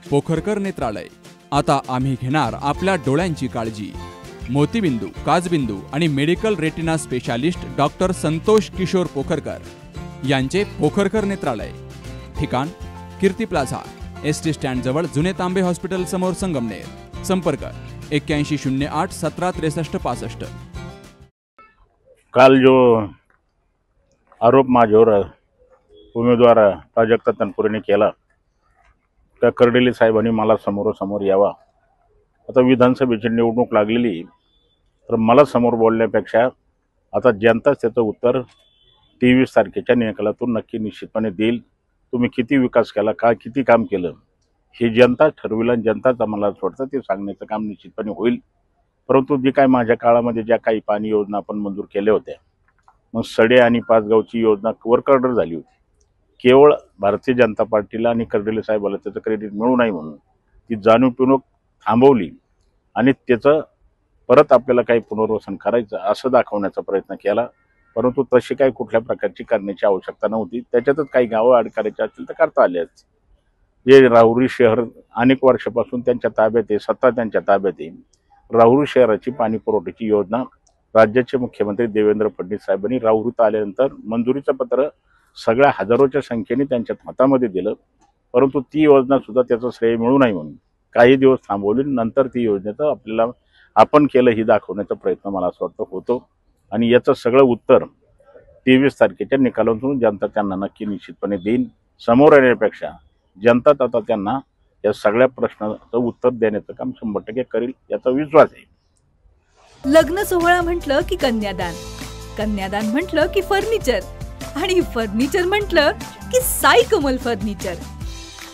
पोखरकर नेत्रालय। आता आम्ही घेणार आपल्या डोळ्यांची काळजी। मोतीबिंदू, काचबिंदू आणि medical retina specialist doctor Santosh Kishor Pokharkar यांचे पोखरकर नेत्रालय। ठिकाण कीर्ती प्लाझा, एसटी स्टँड जवळ जुने तांबे हॉस्पिटल समोर संगमनेर। संपर्क 8108 17 63 65। काल जो आरोप माझ्यावर उमेदवार प्राजक्ता तनपुरेने केला त्या कर्डिले साहेबांनी मला समोरासमोर यावा। आता विधानसभेची निवडणूक लागलेली, तर मला समोर बोलण्यापेक्षा आता जनताच त्याचं उत्तर 23 तारखेच्या निकालातून नक्की निश्चितपणे देईल। तुम्ही किती विकास केला, काय किती काम केलं हे जनता ठरविलं आणि जनताच आम्हाला सोडतं ते सांगण्याचं काम निश्चितपणे होईल। परंतु जे काय माझ्या काळामध्ये ज्या काही पाणी योजना आपण मंजूर केल्या होत्या, मग सडे आणि पाचगावची योजना वर्क ऑर्डर झाली होती, केवळ भारतीय जनता पार्टीला आणि कर्डिले साहेबाला त्याचं क्रेडिट मिळू नये म्हणून ती जाणीवपूर्वक थांबवली आणि त्याचं परत आपल्याला काही पुनर्वसन करायचं असं दाखवण्याचा प्रयत्न केला। परंतु तशी काही कुठल्या प्रकारची करण्याची आवश्यकता नव्हती। त्याच्यातच काही गावं ॲड करायची असतील तर करता आले आहेत। जे राहुरी शहर अनेक वर्षापासून त्यांच्या ताब्यात आहे, सत्ता त्यांच्या ताब्यात आहे। राहुरी शहराची पाणी पुरवठ्याची योजना राज्याचे मुख्यमंत्री देवेंद्र फडणवीस साहेबांनी राहुरीत आल्यानंतर मंजुरीचं पत्र सगळ्या हजारोच्या संख्येने त्यांच्या हातामध्ये दिलं। परंतु ती योजना सुद्धा त्याचं श्रेय मिळू नये म्हणून काही दिवस थांबवली। नंतर ती योजनेचं आपल्याला आपण केलं ही दाखवण्याचा प्रयत्न मला असं वाटतं होतो आणि याचं सगळं उत्तर 23 तारखेच्या निकालातून जनता त्यांना नक्की निश्चितपणे देईल। समोर येण्यापेक्षा जनता आता त्यांना या सगळ्या प्रश्नाचं उत्तर देण्याचं काम 100% करेल याचा विश्वास आहे। लग्न सोहळा म्हटलं की कन्यादान, कन्यादान म्हटलं की फर्निचर आणि फर्निचर म्हटलं की साई कमल फर्निचर।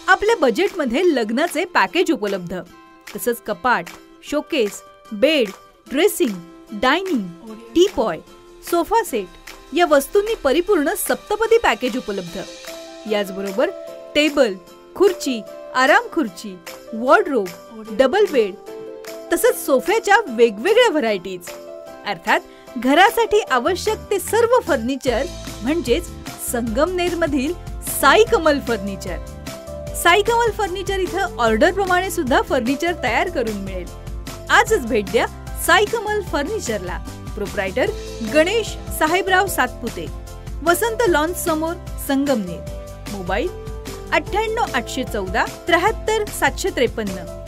आपल्या बजेटमध्ये लग्नाचे पॅकेज उपलब्ध, तसंच कपाट, showcase, bed, dressing, dining, teapoy, sofa set या वस्तूंनी परिपूर्ण सप्तपदी पॅकेज उपलब्ध। याचबरोबर टेबल, खुर्ची, आराम खुर्ची, वॉर्डरोब, डबल बेड तसंच सोफ्याच्या वेगवेगळ्या व्हरायटीज, अर्थात घरासाठी आवश्यक ते सर्व फर्निचर म्हणजेच संगमनेर मधील साई कमल फर्निचर। साई कमल फर्निचर इथं ऑर्डर प्रमाणे सुद्धा फर्निचर तयार करून मिळेल। आजच भेट द्या साई कमल फर्निचरला। प्रोप्रायटर गणेश साहेबराव सातपुते, वसंत लॉन्स समोर, संगमनेर। मोबाईल 98 814 73 753